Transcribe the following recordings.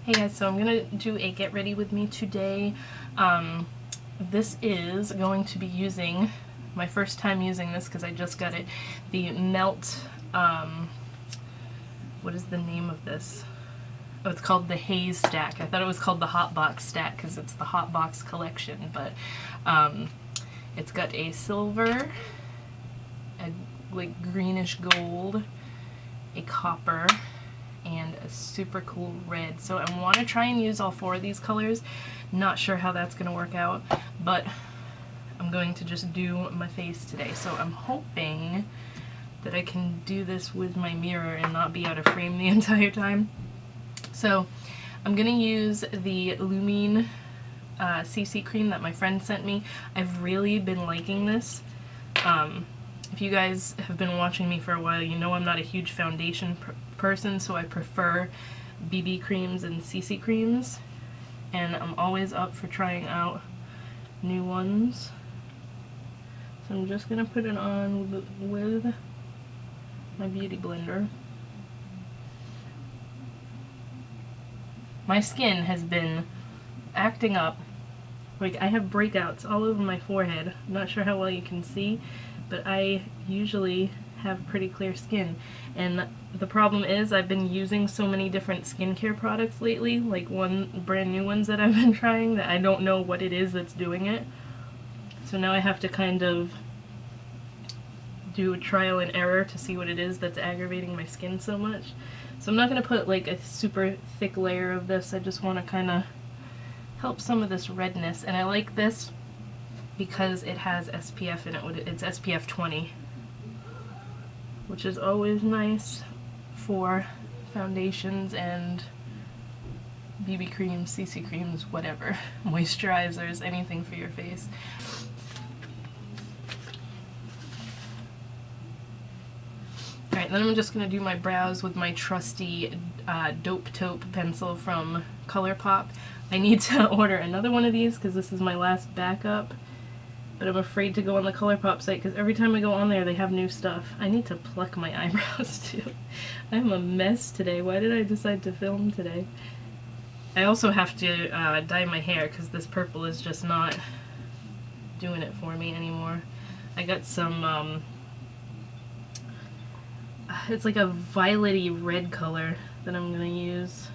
Hey guys, so I'm gonna do a get ready with me today. This is going to be using, my first time using this because I just got it, the Melt, what is the name of this? Oh, it's called the Haze stack. I thought it was called the Hot Box stack because it's the Hot Box collection, but it's got a silver, a like greenish gold, a copper, and a super cool red. So I want to try and use all four of these colors. Not sure how that's going to work out, but I'm going to just do my face today. So I'm hoping that I can do this with my mirror and not be out of frame the entire time. So I'm going to use the Lumine CC cream that my friend sent me. I've really been liking this. If you guys have been watching me for a while, you know I'm not a huge foundation person, so I prefer BB creams and CC creams, and I'm always up for trying out new ones. So I'm just going to put it on with my beauty blender. My skin has been acting up. Like, I have breakouts all over my forehead. I'm not sure how well you can see, but I usually have pretty clear skin. And the problem is I've been using so many different skincare products lately, like brand new ones that I've been trying, that I don't know what it is that's doing it. So now I have to kind of do a trial and error to see what it is that's aggravating my skin so much. So I'm not going to put like a super thick layer of this. I just want to kind of help some of this redness. And I like this because it has SPF in it. It's SPF 20, which is always nice for foundations and BB creams, CC creams, whatever, moisturizers, anything for your face. Alright, then I'm just going to do my brows with my trusty Dope Taupe pencil from ColourPop. I need to order another one of these because this is my last backup. But I'm afraid to go on the ColourPop site because every time I go on there they have new stuff. I need to pluck my eyebrows too. I'm a mess today. Why did I decide to film today? I also have to dye my hair because this purple is just not doing it for me anymore. I got some, it's like a violet-y red color that I'm gonna use.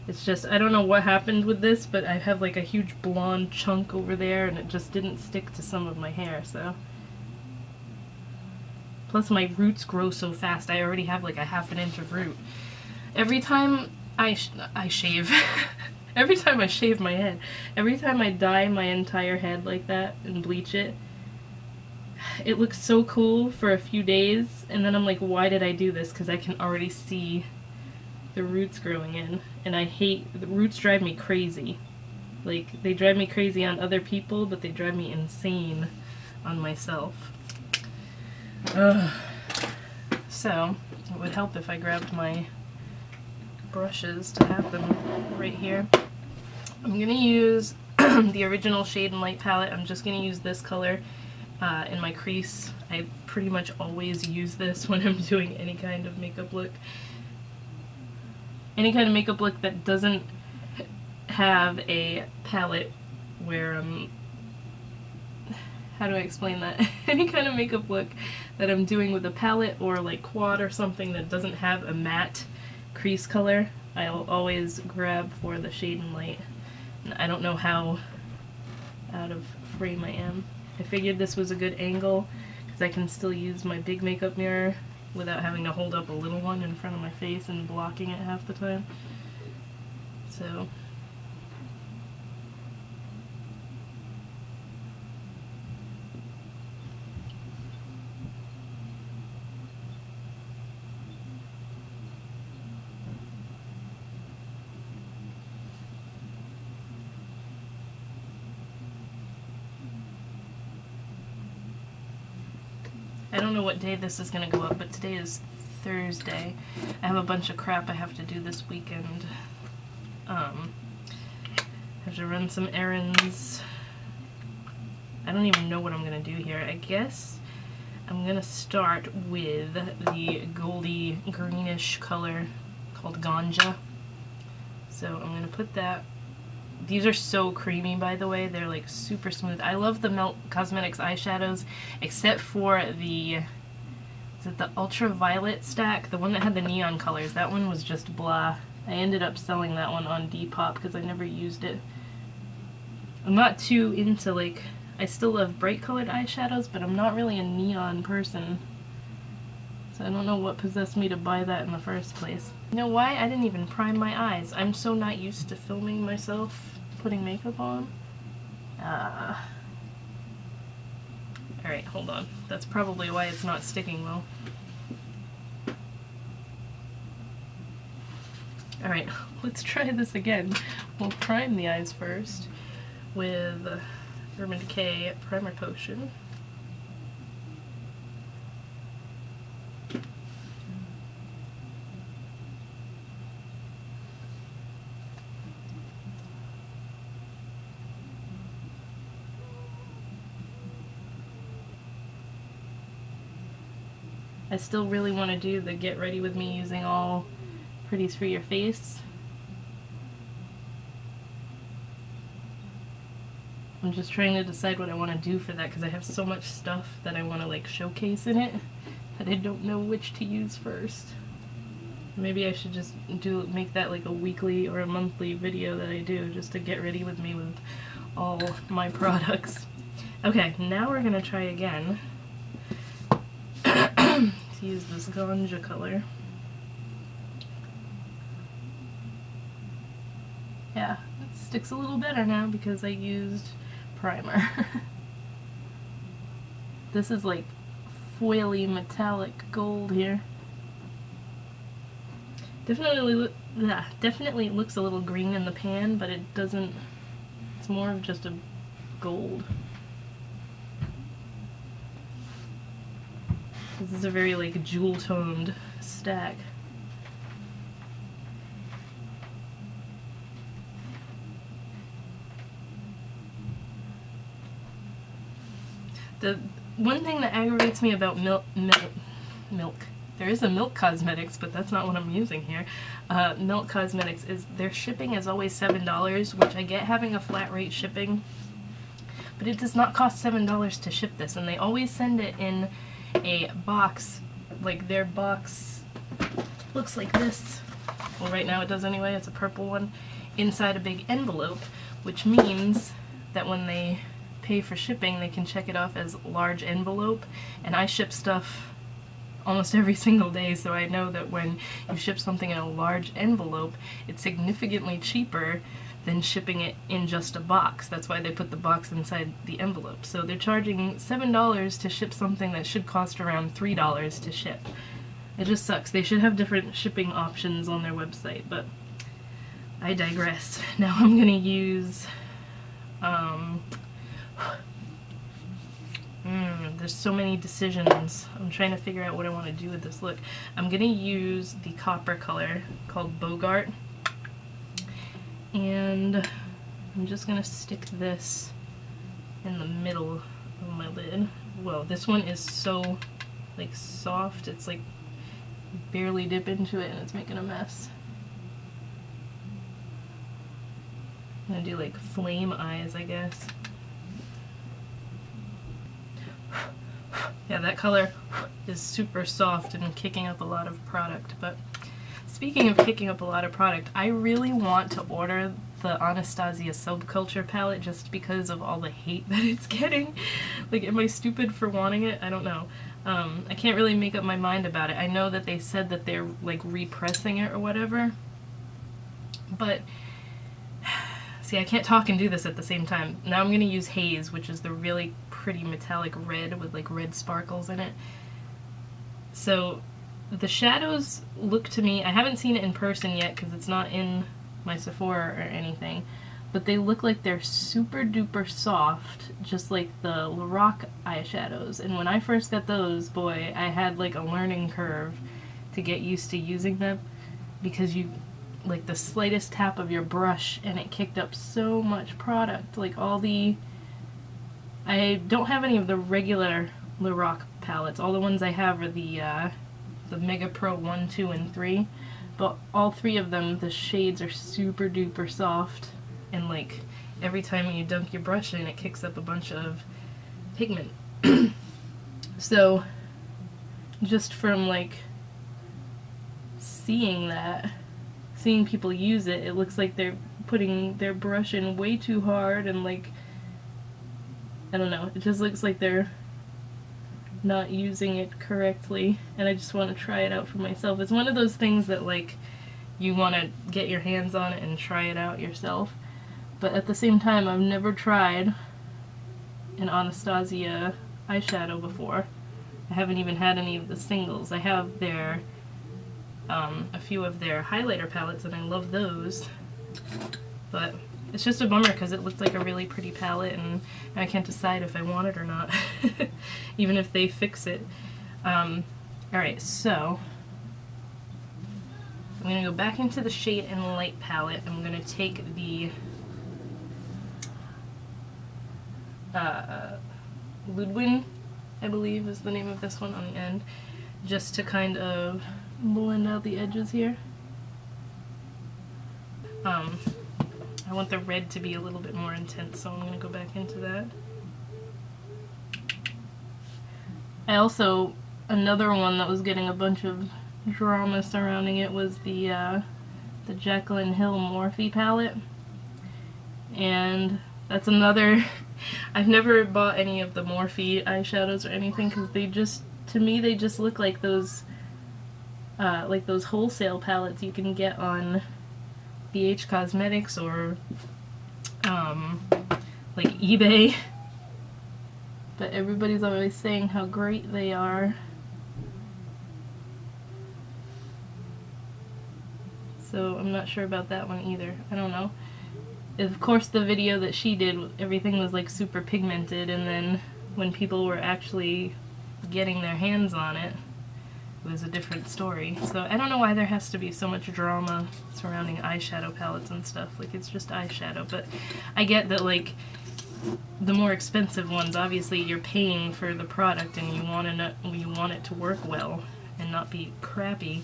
It's just, I don't know what happened with this, but I have like a huge blonde chunk over there and it just didn't stick to some of my hair, so. Plus my roots grow so fast, I already have like a ½ inch of root. Every time I shave, every time I shave my head, every time I dye my entire head like that and bleach it, it looks so cool for a few days, and then I'm like, why did I do this? Because I can already see the roots growing in, and I hate, the roots drive me crazy. Like, they drive me crazy on other people, but they drive me insane on myself. Ugh. So, it would help if I grabbed my brushes to have them right here. I'm gonna use the original Shade and Light palette. I'm just gonna use this color in my crease. I pretty much always use this when I'm doing any kind of makeup look. Any kind of makeup look that doesn't have a palette where how do I explain that? Any kind of makeup look that I'm doing with a palette or like quad or something that doesn't have a matte crease color, I'll always grab for the Shade and Light. And I don't know how out of frame I am. I figured this was a good angle because I can still use my big makeup mirror without having to hold up a little one in front of my face and blocking it half the time. So I don't know what day this is going to go up, but today is Thursday. I have a bunch of crap I have to do this weekend. I have to run some errands. I don't even know what I'm going to do here. I guess I'm going to start with the goldy greenish color called Ganja. So I'm gonna put that. These are so creamy, by the way. They're like super smooth. I love the Melt Cosmetics eyeshadows, except for the, is it the Ultraviolet stack? The one that had the neon colors. That one was just blah. I ended up selling that one on Depop because I never used it. I'm not too into, like, I still love bright colored eyeshadows, but I'm not really a neon person. So I don't know what possessed me to buy that in the first place. You know why? I didn't even prime my eyes. I'm so not used to filming myself putting makeup on. Alright, hold on. That's probably why it's not sticking well. Alright, let's try this again. We'll prime the eyes first with Urban Decay Primer Potion. I still really want to do the get ready with me using all pretties for your face. I'm just trying to decide what I want to do for that because I have so much stuff that I want to like showcase in it that I don't know which to use first. Maybe I should just make that like a weekly or a monthly video that I do just to get ready with me with all my products. Okay, now we're gonna try again to use this Ganja color. Yeah, it sticks a little better now because I used primer. This is like foily metallic gold here. Definitely looks a little green in the pan, but it doesn't, it's more of just a gold. This is a very like jewel toned stack. The one thing that aggravates me about milk, there is a Milk Cosmetics, but that's not what I'm using here. Milk Cosmetics is their shipping is always $7, which I get having a flat rate shipping, but it does not cost $7 to ship this, and they always send it in a box, like their box looks like this. Well, right now it does anyway, it's a purple one, inside a big envelope, which means that when they pay for shipping, they can check it off as large envelope, and I ship stuff almost every single day, so I know that when you ship something in a large envelope, it's significantly cheaper than shipping it in just a box. That's why they put the box inside the envelope. So they're charging $7 to ship something that should cost around $3 to ship. It just sucks. They should have different shipping options on their website, but I digress. Now I'm gonna use there's so many decisions. I'm trying to figure out what I want to do with this look. I'm gonna use the copper color called Bogart, and I'm just gonna stick this in the middle of my lid. Whoa, this one is so like soft, it's like barely dip into it and it's making a mess. I'm gonna do like flame eyes, I guess. Yeah, that color is super soft and kicking up a lot of product, but speaking of kicking up a lot of product, I really want to order the Anastasia Subculture palette just because of all the hate that it's getting. Like, am I stupid for wanting it? I don't know. I can't really make up my mind about it. I know that they said that they're like repressing it or whatever, but see, I can't talk and do this at the same time. Now I'm gonna use Haze, which is the really pretty metallic red with like red sparkles in it. So the shadows look to me, I haven't seen it in person yet because it's not in my Sephora or anything, but they look like they're super duper soft, just like the Lorac eyeshadows. And when I first got those, boy, I had like a learning curve to get used to using them, because you like the slightest tap of your brush and it kicked up so much product. Like all the, I don't have any of the regular Lorac palettes. All the ones I have are the Mega Pro 1, 2, and 3. but all three of them, the shades are super duper soft, and like every time you dunk your brush in, it kicks up a bunch of pigment. So just from like seeing people use it, it looks like they're putting their brush in way too hard, and like, I don't know, it just looks like they're not using it correctly, and I just want to try it out for myself. It's one of those things that like you want to get your hands on it and try it out yourself, but at the same time I've never tried an Anastasia eyeshadow before. I haven't even had any of the singles. I have their a few of their highlighter palettes, and I love those, but it's just a bummer because it looked like a really pretty palette, and I can't decide if I want it or not, even if they fix it. Alright, so I'm going to go back into the Shade and Light palette. I'm going to take the Ludwig, I believe is the name of this one, on the end, just to kind of blend out the edges here. I want the red to be a little bit more intense, so I'm going to go back into that. I also, another one that was getting a bunch of drama surrounding it was the Jaclyn Hill Morphe palette, and that's another. I've never bought any of the Morphe eyeshadows or anything because they just, to me, they just look like those wholesale palettes you can get on BH Cosmetics or like eBay. But everybody's always saying how great they are. So I'm not sure about that one either. I don't know. Of course, the video that she did, everything was like super pigmented, and then when people were actually getting their hands on it, it was a different story. So I don't know why there has to be so much drama surrounding eyeshadow palettes and stuff. Like, it's just eyeshadow, but I get that, like, the more expensive ones, obviously you're paying for the product and you want it to work well and not be crappy.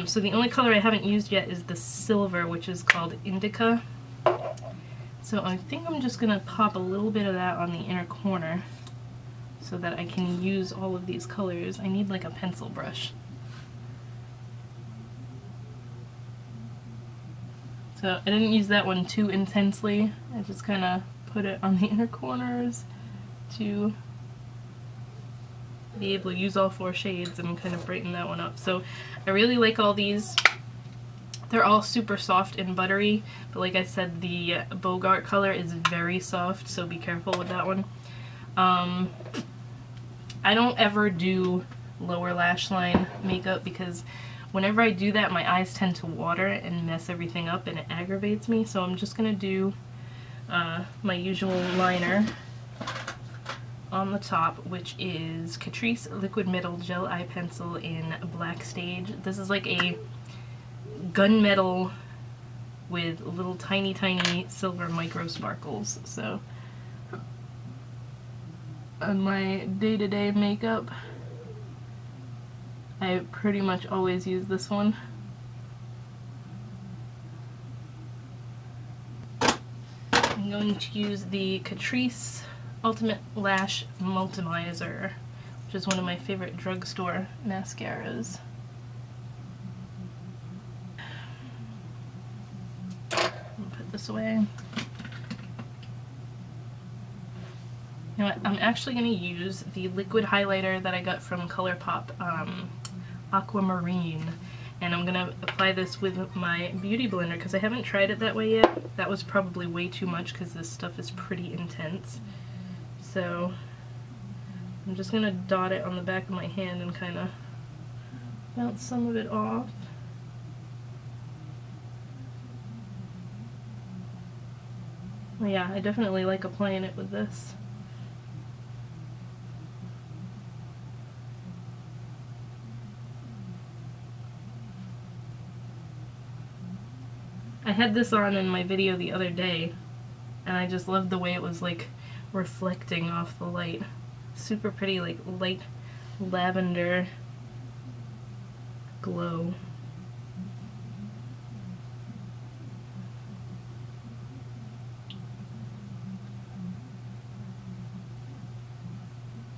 So the only color I haven't used yet is the silver, which is called Indica. So I think I'm just going to pop a little bit of that on the inner corner so that I can use all of these colors. I need like a pencil brush. So I didn't use that one too intensely. I just kind of put it on the inner corners to be able to use all four shades and kind of brighten that one up. So I really like all these. They're all super soft and buttery, but like I said, the Bogart color is very soft, so be careful with that one. I don't ever do lower lash line makeup because whenever I do that, my eyes tend to water and mess everything up, and it aggravates me, so I'm just going to do my usual liner on the top, which is Catrice Liquid Metal Gel Eye Pencil in Black Stage. This is like a gunmetal with little tiny silver micro sparkles. So on my day-to-day makeup, I pretty much always use this one. I'm going to use the Catrice Ultimate Lash Multimizer, which is one of my favorite drugstore mascaras. Put this away. You know what, I'm actually going to use the liquid highlighter that I got from ColourPop, Aquamarine, and I'm going to apply this with my Beauty Blender because I haven't tried it that way yet. That was probably way too much because this stuff is pretty intense. So I'm just going to dot it on the back of my hand and kind of bounce some of it off. Well, yeah, I definitely like applying it with this. I had this on in my video the other day, and I just loved the way it was like reflecting off the light. Super pretty, like light lavender glow.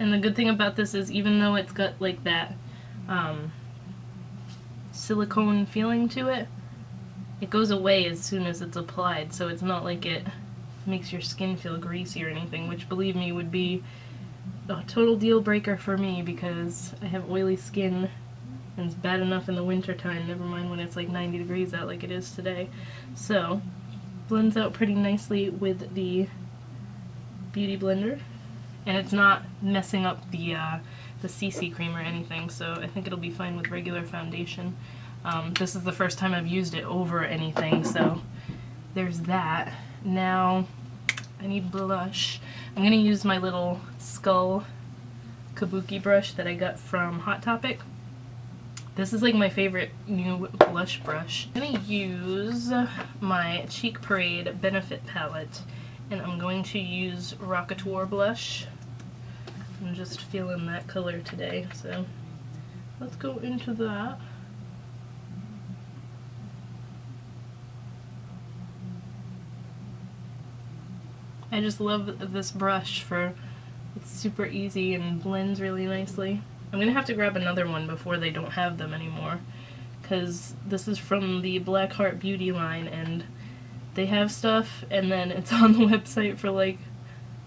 And the good thing about this is even though it's got like that silicone feeling to it, it goes away as soon as it's applied, so it's not like it makes your skin feel greasy or anything, which, believe me, would be a total deal breaker for me because I have oily skin and it's bad enough in the winter time, never mind when it's like 90 degrees out like it is today. So, blends out pretty nicely with the Beauty Blender, and it's not messing up the CC cream or anything, so I think it'll be fine with regular foundation. This is the first time I've used it over anything, so there's that. Now, I need blush. I'm going to use my little Skull Kabuki brush that I got from Hot Topic. This is like my favorite new blush brush. I'm going to use my Cheek Parade Benefit palette, and I'm going to use Rockatoire blush. I'm just feeling that color today, so let's go into that. I just love this brush for, it's super easy and blends really nicely. I'm gonna have to grab another one before they don't have them anymore, because this is from the Blackheart Beauty line and they have stuff and then it's on the website for like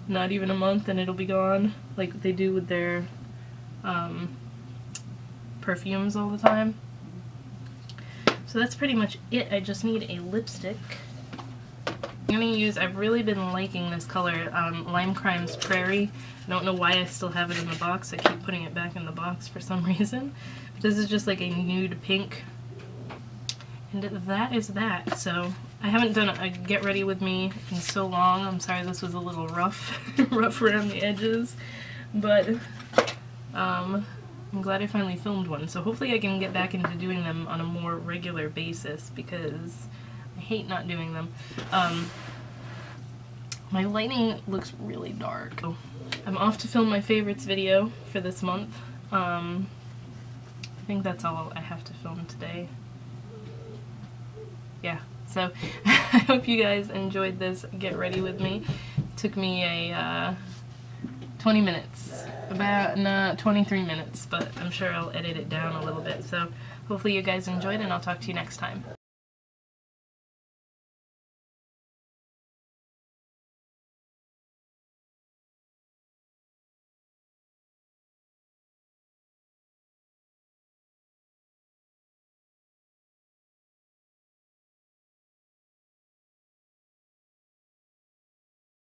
not even a month and it'll be gone, like they do with their perfumes all the time. So that's pretty much it. I just need a lipstick. I'm going to use, I've really been liking this color, Lime Crime's Prairie. I don't know why I still have it in the box. I keep putting it back in the box for some reason. But this is just like a nude pink. And that is that. So I haven't done a Get Ready With Me in so long. I'm sorry this was a little rough, rough around the edges. But I'm glad I finally filmed one. So hopefully I can get back into doing them on a more regular basis because I hate not doing them. My lighting looks really dark. So I'm off to film my favorites video for this month. I think that's all I have to film today. Yeah, so I hope you guys enjoyed this Get Ready With Me. It took me a 20 minutes, about 23 minutes, but I'm sure I'll edit it down a little bit. So hopefully you guys enjoyed and I'll talk to you next time.